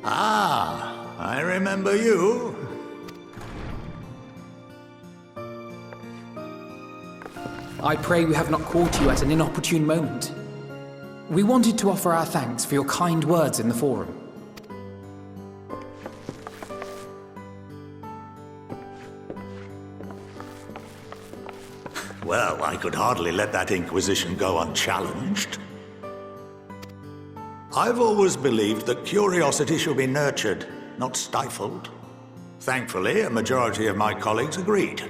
Ah, I remember you. I pray we have not caught you at an inopportune moment. We wanted to offer our thanks for your kind words in the forum. Well, I could hardly let that Inquisition go unchallenged. I've always believed that curiosity should be nurtured, not stifled. Thankfully, a majority of my colleagues agreed.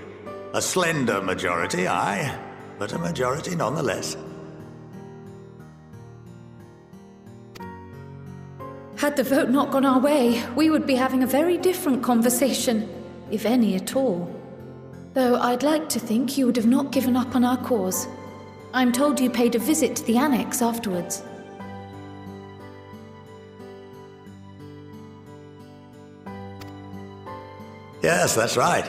A slender majority, aye, but a majority nonetheless. Had the vote not gone our way, we would be having a very different conversation, if any at all. Though I'd like to think you would have not given up on our cause. I'm told you paid a visit to the Annex afterwards. Yes, that's right.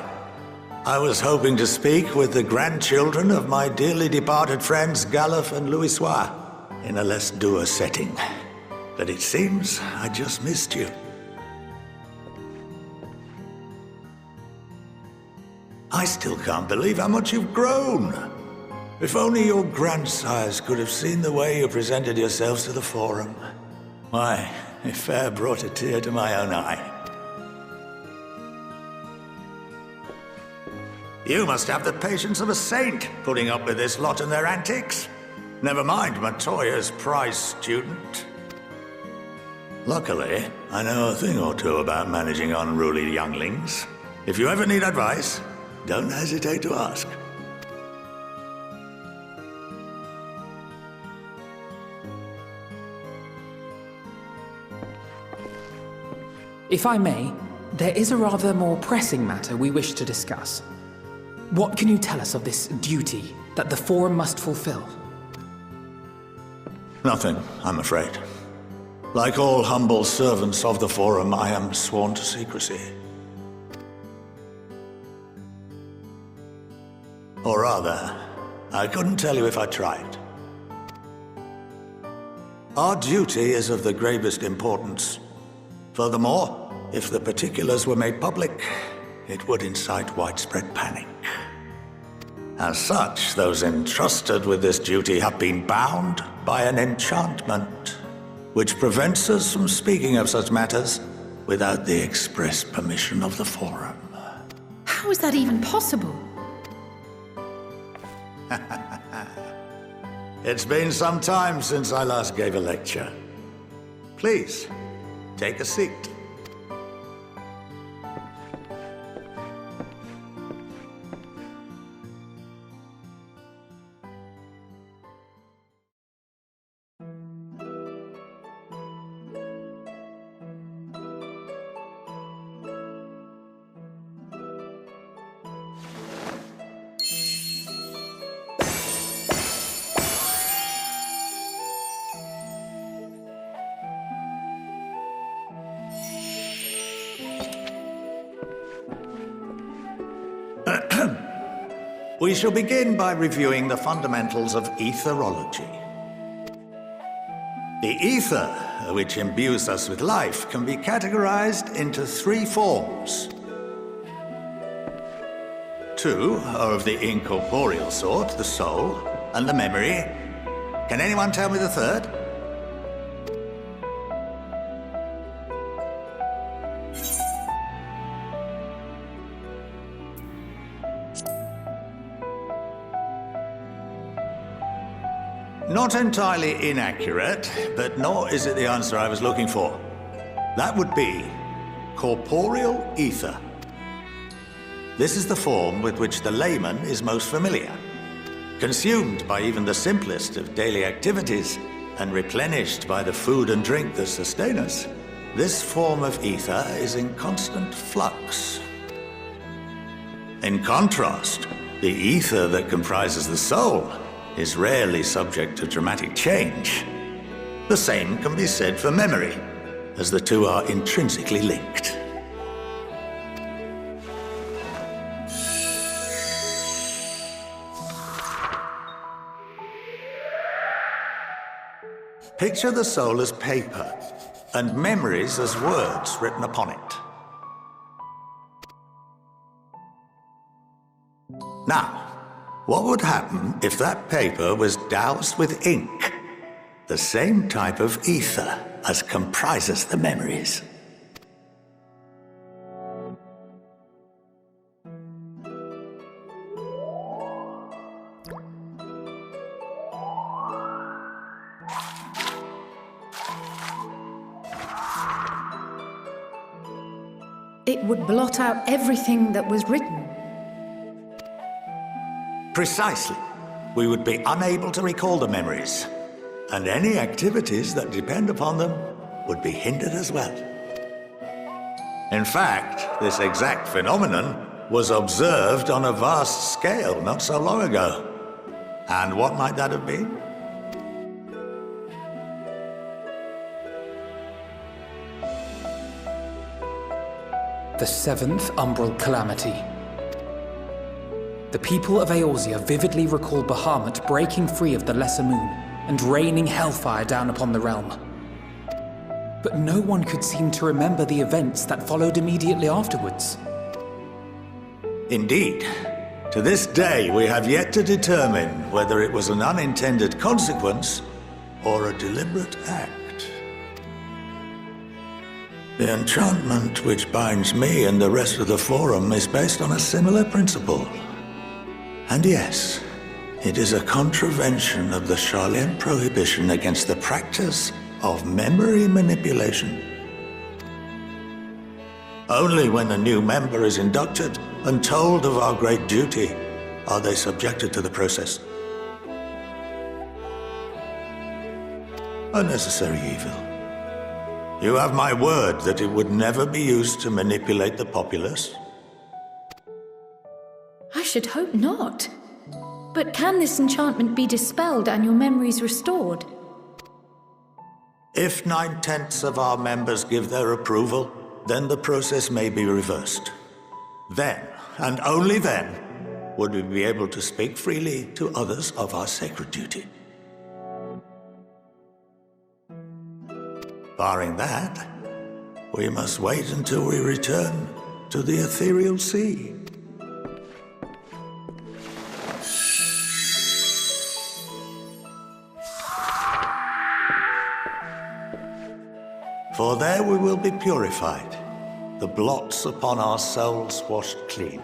I was hoping to speak with the grandchildren of my dearly departed friends Galuf and Louisoix in a less dour setting. But it seems I just missed you. I still can't believe how much you've grown. If only your grandsires could have seen the way you presented yourselves to the Forum. Why, it fair brought a tear to my own eye. You must have the patience of a saint, putting up with this lot and their antics. Never mind Matoya's prize student. Luckily, I know a thing or two about managing unruly younglings. If you ever need advice, don't hesitate to ask. If I may, there is a rather more pressing matter we wish to discuss. What can you tell us of this duty that the Forum must fulfill? Nothing, I'm afraid. Like all humble servants of the Forum, I am sworn to secrecy. Or rather, I couldn't tell you if I tried. Our duty is of the gravest importance. Furthermore, if the particulars were made public, it would incite widespread panic. As such, those entrusted with this duty have been bound by an enchantment, which prevents us from speaking of such matters without the express permission of the Forum. How is that even possible? It's been some time since I last gave a lecture. Please, take a seat. We shall begin by reviewing the fundamentals of etherology. The ether, which imbues us with life, can be categorized into three forms. Two are of the incorporeal sort, the soul and the memory. Can anyone tell me the third? Not entirely inaccurate, but nor is it the answer I was looking for. That would be corporeal ether. This is the form with which the layman is most familiar. Consumed by even the simplest of daily activities and replenished by the food and drink that sustain us, this form of ether is in constant flux. In contrast, the ether that comprises the soul is rarely subject to dramatic change. The same can be said for memory, as the two are intrinsically linked. Picture the soul as paper, and memories as words written upon it. Now, what would happen if that paper was doused with ink? The same type of ether as comprises the memories. It would blot out everything that was written. Precisely. We would be unable to recall the memories, and any activities that depend upon them would be hindered as well. In fact, this exact phenomenon was observed on a vast scale not so long ago. And what might that have been? The seventh umbral calamity. The people of Eorzea vividly recall Bahamut breaking free of the Lesser Moon and raining hellfire down upon the realm. But no one could seem to remember the events that followed immediately afterwards. Indeed. To this day, we have yet to determine whether it was an unintended consequence or a deliberate act. The enchantment which binds me and the rest of the Forum is based on a similar principle. And yes, it is a contravention of the Sharlayan prohibition against the practice of memory manipulation. Only when a new member is inducted and told of our great duty are they subjected to the process. A necessary evil. You have my word that it would never be used to manipulate the populace? I should hope not. But can this enchantment be dispelled and your memories restored? If 9/10 of our members give their approval, then the process may be reversed. Then, and only then, would we be able to speak freely to others of our sacred duty. Barring that, we must wait until we return to the ethereal sea. For there we will be purified, the blots upon our souls washed clean.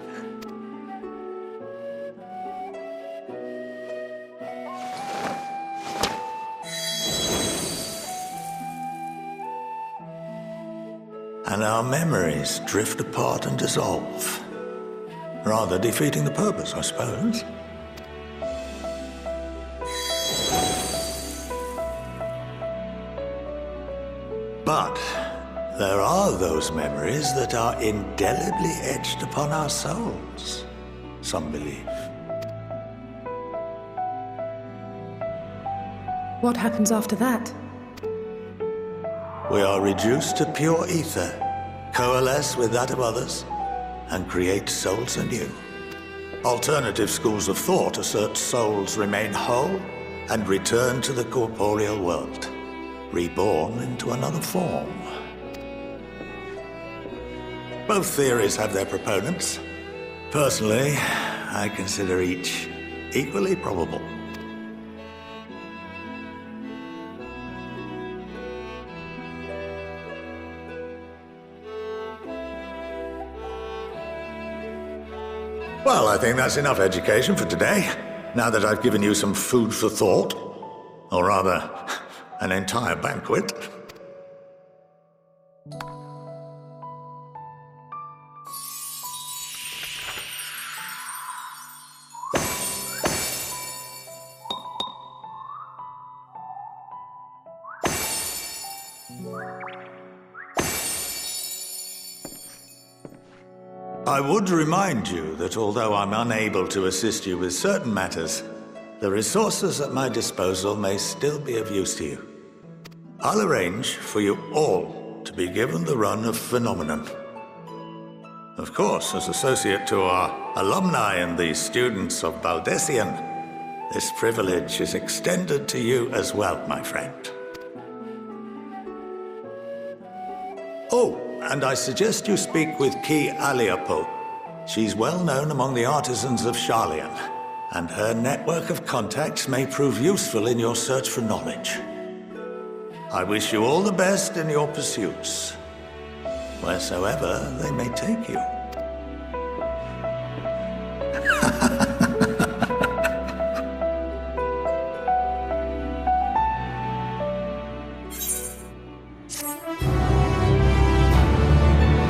And our memories drift apart and dissolve, rather defeating the purpose, I suppose. But there are those memories that are indelibly etched upon our souls, some believe. What happens after that? We are reduced to pure ether, coalesce with that of others, and create souls anew. Alternative schools of thought assert souls remain whole and return to the corporeal world, reborn into another form. Both theories have their proponents. Personally, I consider each equally probable. Well, I think that's enough education for today, now that I've given you some food for thought. Or rather, an entire banquet. I would remind you that although I'm unable to assist you with certain matters, the resources at my disposal may still be of use to you. I'll arrange for you all to be given the run of Phenomenon. Of course, as associate to our alumni and the students of Baldessian, this privilege is extended to you as well, my friend. Oh, and I suggest you speak with Ki Aliapo. She's well known among the artisans of Sharlayan, and her network of contacts may prove useful in your search for knowledge. I wish you all the best in your pursuits, wheresoever they may take you.